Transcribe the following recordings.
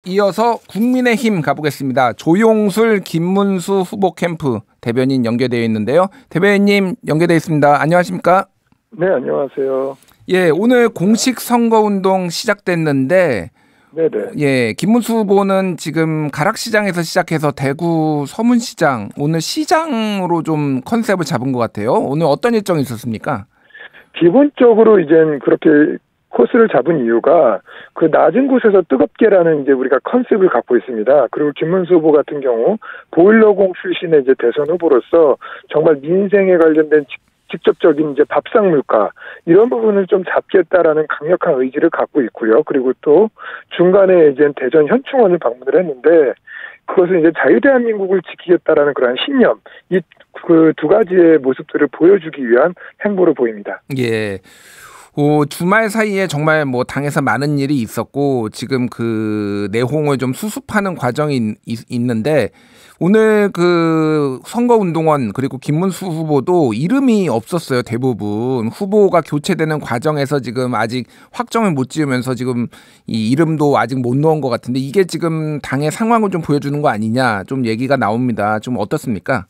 이어서 국민의힘 가보겠습니다. 조용술, 김문수 후보 캠프 대변인 연결되어 있는데요. 대변인님 연결되어 있습니다. 안녕하십니까? 네, 안녕하세요. 예, 오늘 공식 선거운동 시작됐는데, 네네. 예, 김문수 후보는 지금 가락시장에서 시작해서 대구 서문시장, 오늘 시장으로 좀 컨셉을 잡은 것 같아요. 오늘 어떤 일정이 있었습니까? 기본적으로 이젠 그렇게 코스를 잡은 이유가 그 낮은 곳에서 뜨겁게라는 이제 우리가 컨셉을 갖고 있습니다. 그리고 김문수 후보 같은 경우 보일러공 출신의 이제 대선 후보로서 정말 민생에 관련된 직접적인 이제 밥상 물가 이런 부분을 좀 잡겠다라는 강력한 의지를 갖고 있고요. 그리고 또 중간에 이제 대전 현충원을 방문을 했는데 그것은 이제 자유대한민국을 지키겠다라는 그런 신념, 이 그 두 가지의 모습들을 보여주기 위한 행보로 보입니다. 예. 주말 사이에 정말 뭐 당에서 많은 일이 있었고 지금 그 내홍을 좀 수습하는 과정이 있는데 오늘 그 선거운동원 그리고 김문수 후보도 이름이 없었어요. 대부분 후보가 교체되는 과정에서 지금 아직 확정을 못 지으면서 지금 이 이름도 아직 못 넣은 것 같은데 이게 지금 당의 상황을 좀 보여주는 거 아니냐 좀 얘기가 나옵니다. 좀 어떻습니까?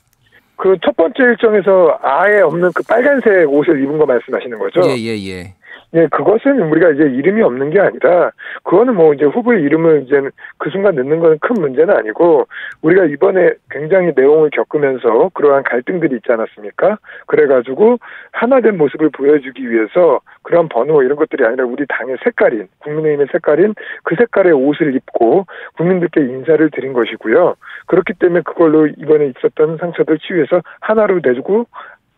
그 첫 번째 일정에서 아예 없는 그 빨간색 옷을 입은 거 말씀하시는 거죠? 예. 예, 그것은 우리가 이제 이름이 없는 게 아니라, 그거는 뭐 이제 후보의 이름을 이제 그 순간 넣는 건 큰 문제는 아니고, 우리가 이번에 굉장히 내용을 겪으면서 그러한 갈등들이 있지 않았습니까? 그래가지고 하나된 모습을 보여주기 위해서 그런 번호 이런 것들이 아니라 우리 당의 색깔인, 국민의힘의 색깔인 그 색깔의 옷을 입고 국민들께 인사를 드린 것이고요. 그렇기 때문에 그걸로 이번에 있었던 상처들 치유해서 하나로 내주고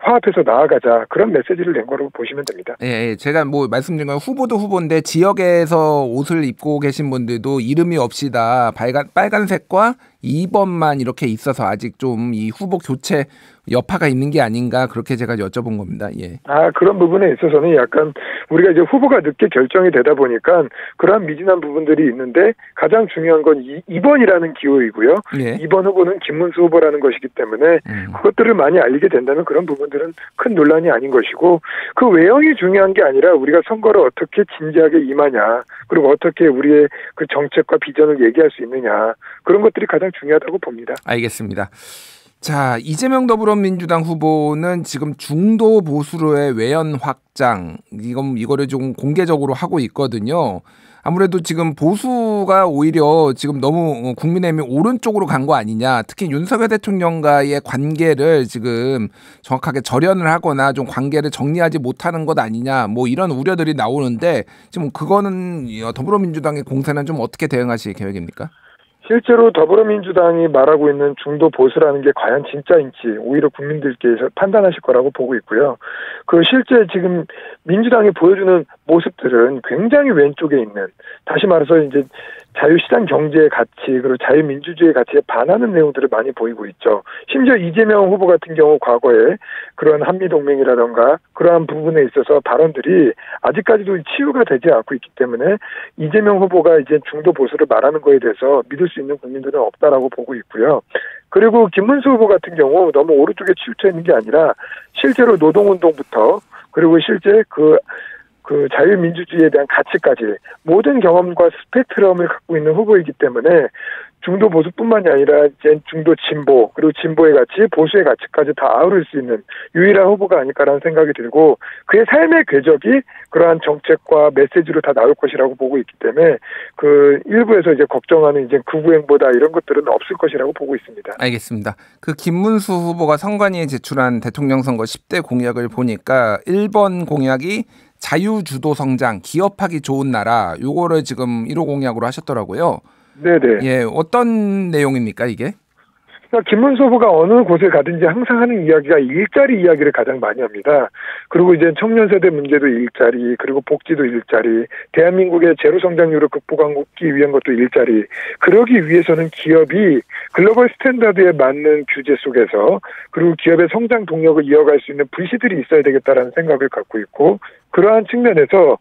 화합해서 나아가자 그런 메시지를 낸 거로 보시면 됩니다. 예, 제가 뭐 말씀드린 건 후보도 후보인데 지역에서 옷을 입고 계신 분들도 이름이 없이 다 빨간색과 2번만 이렇게 있어서 아직 좀 이 후보 교체 여파가 있는 게 아닌가 그렇게 제가 여쭤본 겁니다. 예. 그런 부분에 있어서는 약간 우리가 이제 후보가 늦게 결정이 되다 보니까 그러한 미진한 부분들이 있는데 가장 중요한 건 2번이라는 기호이고요. 예. 2번 후보는 김문수 후보라는 것이기 때문에 그것들을 많이 알리게 된다면 그런 부분들은 큰 논란이 아닌 것이고 그 외형이 중요한 게 아니라 우리가 선거를 어떻게 진지하게 임하냐 그리고 어떻게 우리의 그 정책과 비전을 얘기할 수 있느냐 그런 것들이 가장 중요하다고 봅니다. 알겠습니다. 자, 이재명 더불어민주당 후보는 지금 중도 보수로의 외연 확장 이거를 좀 공개적으로 하고 있거든요. 아무래도 지금 보수가 오히려 지금 너무 국민의힘이 오른쪽으로 간 거 아니냐. 특히 윤석열 대통령과의 관계를 지금 정확하게 절연을 하거나 좀 관계를 정리하지 못하는 것 아니냐. 뭐 이런 우려들이 나오는데 지금 그거는 더불어민주당의 공세는 좀 어떻게 대응하실 계획입니까? 실제로 더불어민주당이 말하고 있는 중도 보수라는 게 과연 진짜인지 오히려 국민들께서 판단하실 거라고 보고 있고요. 그 실제 지금 민주당이 보여주는 모습들은 굉장히 왼쪽에 있는 다시 말해서 이제 자유시장 경제의 가치 그리고 자유민주주의의 가치에 반하는 내용들을 많이 보이고 있죠. 심지어 이재명 후보 같은 경우 과거에 그런 한미동맹이라던가 그러한 부분에 있어서 발언들이 아직까지도 치유가 되지 않고 있기 때문에 이재명 후보가 이제 중도 보수를 말하는 거에 대해서 믿을 수 있는 국민들은 없다라고 보고 있고요. 그리고 김문수 후보 같은 경우 너무 오른쪽에 치우쳐 있는 게 아니라 실제로 노동운동부터 그리고 실제 그 자유민주주의에 대한 가치까지 모든 경험과 스펙트럼을 갖고 있는 후보이기 때문에 중도 보수뿐만이 아니라 이제 중도 진보 그리고 진보의 가치, 보수의 가치까지 다 아우를 수 있는 유일한 후보가 아닐까라는 생각이 들고 그의 삶의 궤적이 그러한 정책과 메시지로 다 나올 것이라고 보고 있기 때문에 그 일부에서 이제 걱정하는 이제 극우행보다 이런 것들은 없을 것이라고 보고 있습니다. 알겠습니다. 그 김문수 후보가 선관위에 제출한 대통령 선거 10대 공약을 보니까 1번 공약이 자유주도 성장, 기업하기 좋은 나라 요거를 지금 1호 공약으로 하셨더라고요. 네네. 예, 어떤 내용입니까 이게? 그러니까 김문수 후보가 어느 곳에 가든지 항상 하는 이야기가 일자리 이야기를 가장 많이 합니다. 그리고 이제 청년 세대 문제도 일자리, 그리고 복지도 일자리, 대한민국의 제로 성장률을 극복하기 위한 것도 일자리. 그러기 위해서는 기업이 글로벌 스탠다드에 맞는 규제 속에서 그리고 기업의 성장 동력을 이어갈 수 있는 불씨들이 있어야 되겠다라는 생각을 갖고 있고 그러한 측면에서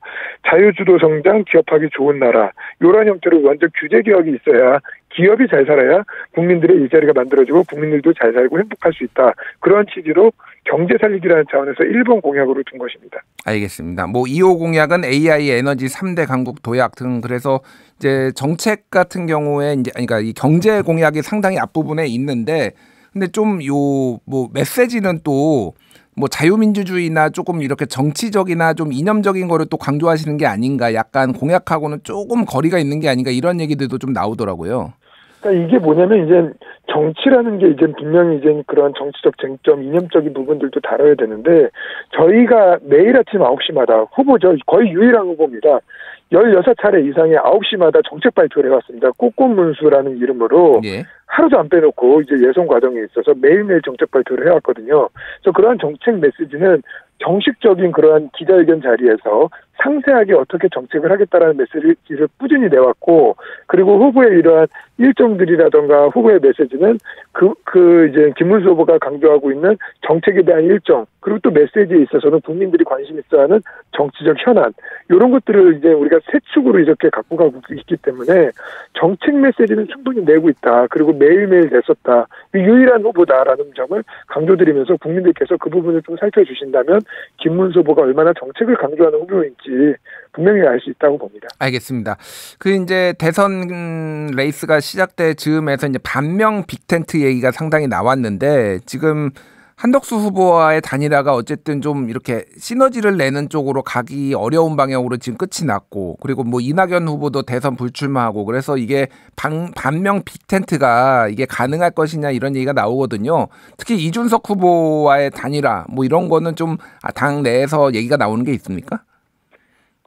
자유주도 성장, 기업하기 좋은 나라 이런 형태로 먼저 규제 개혁이 있어야 기업이 잘 살아야 국민들의 일자리가 만들어지고 국민들도 잘 살고 행복할 수 있다. 그런 취지로 경제 살리기라는 차원에서 1번 공약으로 둔 것입니다. 알겠습니다. 뭐 2호 공약은 AI, 에너지 3대 강국 도약 등 그래서 이제 정책 같은 경우에 이제 그러니까 이 경제 공약이 상당히 앞부분에 있는데 근데 좀 요 뭐 메시지는 또 뭐 자유민주주의나 조금 이렇게 정치적이나 좀 이념적인 거를 또 강조하시는 게 아닌가 약간 공약하고는 조금 거리가 있는 게 아닌가 이런 얘기들도 좀 나오더라고요. 그러니까 이게 뭐냐면 이제 정치라는 게 이제 분명히 이제 그런 정치적 쟁점, 이념적인 부분들도 다뤄야 되는데 저희가 매일 아침 9시마다 후보죠. 거의 유일한 후보입니다. 16차례 이상의 9시마다 정책 발표를 해왔습니다. 꽃꽃문수라는 이름으로 예. 하루도 안 빼놓고 이제 예선 과정에 있어서 매일매일 정책 발표를 해왔거든요. 그래서 그러한 정책 메시지는 정식적인 그러한 기자회견 자리에서 상세하게 어떻게 정책을 하겠다라는 메시지를 꾸준히 내왔고, 그리고 후보의 이러한 일정들이라던가 후보의 메시지는 이제 김문수 후보가 강조하고 있는 정책에 대한 일정, 그리고 또 메시지에 있어서는 국민들이 관심 있어 하는 정치적 현안, 이런 것들을 이제 우리가 세 축으로 이렇게 갖고 가고 있기 때문에 정책 메시지는 충분히 내고 있다. 그리고 매일매일 냈었다. 유일한 후보다라는 점을 강조드리면서 국민들께서 그 부분을 좀 살펴주신다면 김문수 후보가 얼마나 정책을 강조하는 후보인지 분명히 알 수 있다고 봅니다. 알겠습니다. 그 이제 대선 레이스가 시작될 즈음에서 이제 반명 빅텐트 얘기가 상당히 나왔는데 지금 한덕수 후보와의 단일화가 어쨌든 좀 이렇게 시너지를 내는 쪽으로 가기 어려운 방향으로 지금 끝이 났고 그리고 뭐 이낙연 후보도 대선 불출마하고 그래서 이게 반명 빅텐트가 이게 가능할 것이냐 이런 얘기가 나오거든요. 특히 이준석 후보와의 단일화 뭐 이런 거는 좀 당 내에서 얘기가 나오는 게 있습니까?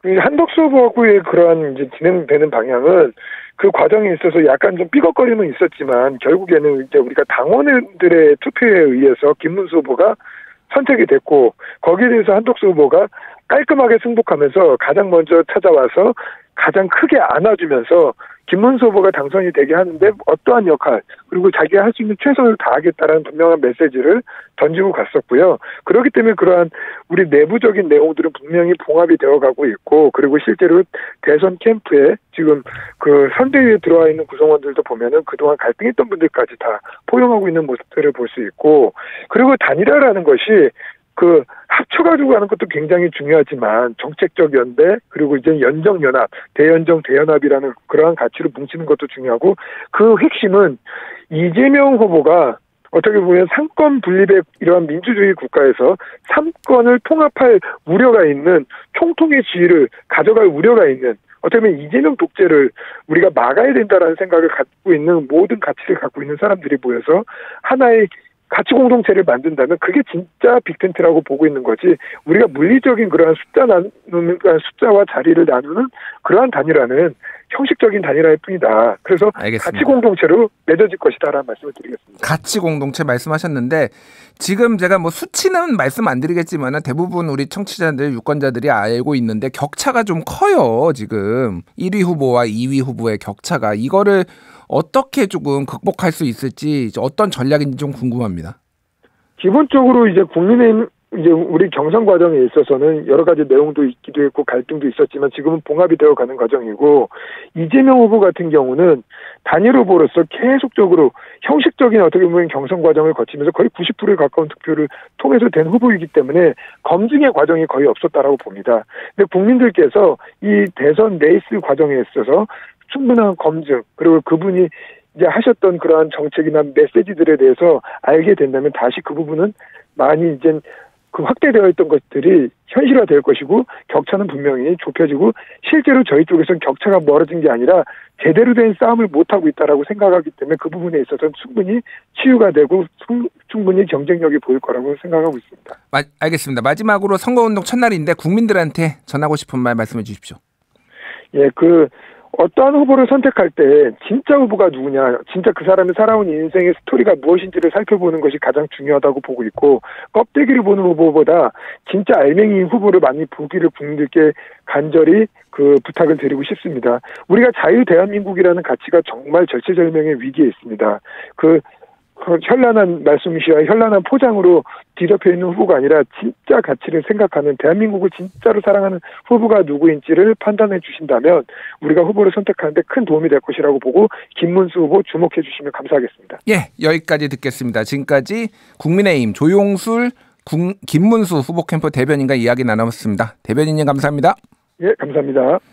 한덕수 후보하고의 그러한 이제 진행되는 방향은 그 과정에 있어서 약간 좀 삐걱거림은 있었지만 결국에는 이제 우리가 당원들의 투표에 의해서 김문수 후보가 선택이 됐고 거기에 대해서 한덕수 후보가 깔끔하게 승복하면서 가장 먼저 찾아와서 가장 크게 안아주면서 김문수 후보가 당선이 되게 하는데 어떠한 역할 그리고 자기가 할 수 있는 최선을 다하겠다라는 분명한 메시지를 던지고 갔었고요. 그렇기 때문에 그러한 우리 내부적인 내용들은 분명히 봉합이 되어가고 있고 그리고 실제로 대선 캠프에 지금 그 선대위에 들어와 있는 구성원들도 보면은 그동안 갈등했던 분들까지 다 포용하고 있는 모습들을 볼 수 있고 그리고 단일화라는 것이 그 합쳐가지고 가는 것도 굉장히 중요하지만 정책적 연대 그리고 이제 연정연합, 대연정, 대연합이라는 그러한 가치로 뭉치는 것도 중요하고 그 핵심은 이재명 후보가 어떻게 보면 상권 분립의 이러한 민주주의 국가에서 3권을 통합할 우려가 있는 총통의 지위를 가져갈 우려가 있는 어떻게 보면 이재명 독재를 우리가 막아야 된다라는 생각을 갖고 있는 모든 가치를 갖고 있는 사람들이 모여서 하나의 가치 공동체를 만든다면 그게 진짜 빅텐트라고 보고 있는 거지 우리가 물리적인 그러한 숫자와 자리를 나누는 그러한 단일화는 형식적인 단일화일 뿐이다. 그래서 알겠습니다. 가치 공동체로 맺어질 것이다라는 말씀을 드리겠습니다. 가치 공동체 말씀하셨는데 지금 제가 뭐 수치는 말씀 안 드리겠지만 대부분 우리 청취자들 유권자들이 알고 있는데 격차가 좀 커요. 지금 1위 후보와 2위 후보의 격차가 이거를 어떻게 조금 극복할 수 있을지 어떤 전략인지 좀 궁금합니다. 기본적으로 이제 국민의힘 이제 우리 경선 과정에 있어서는 여러 가지 내용도 있기도 했고 갈등도 있었지만 지금은 봉합이 되어가는 과정이고 이재명 후보 같은 경우는 단일 후보로서 계속적으로 형식적인 어떻게 보면 경선 과정을 거치면서 거의 90%에 가까운 득표를 통해서 된 후보이기 때문에 검증의 과정이 거의 없었다라고 봅니다. 근데 국민들께서 이 대선 레이스 과정에 있어서 충분한 검증 그리고 그분이 이제 하셨던 그러한 정책이나 메시지들에 대해서 알게 된다면 다시 그 부분은 많이 이제 그 확대되어 있던 것들이 현실화될 것이고 격차는 분명히 좁혀지고 실제로 저희 쪽에서는 격차가 멀어진 게 아니라 제대로 된 싸움을 못하고 있다라고 생각하기 때문에 그 부분에 있어서는 충분히 치유가 되고 충분히 경쟁력이 보일 거라고 생각하고 있습니다. 알겠습니다. 마지막으로 선거운동 첫날인데 국민들한테 전하고 싶은 말 말씀해 주십시오. 예, 어떠한 후보를 선택할 때 진짜 후보가 누구냐, 진짜 그 사람이 살아온 인생의 스토리가 무엇인지를 살펴보는 것이 가장 중요하다고 보고 있고 껍데기를 보는 후보보다 진짜 알맹이 후보를 많이 보기를 국민들께 간절히 부탁을 드리고 싶습니다. 우리가 자유대한민국이라는 가치가 정말 절체절명의 위기에 있습니다. 그 현란한 말씀이시와 현란한 포장으로 뒤덮여 있는 후보가 아니라 진짜 가치를 생각하는 대한민국을 진짜로 사랑하는 후보가 누구인지를 판단해 주신다면 우리가 후보를 선택하는데 큰 도움이 될 것이라고 보고 김문수 후보 주목해 주시면 감사하겠습니다. 예, 여기까지 듣겠습니다. 지금까지 국민의힘 조용술 김문수 후보 캠프 대변인과 이야기 나눴습니다. 대변인님 감사합니다. 예, 감사합니다.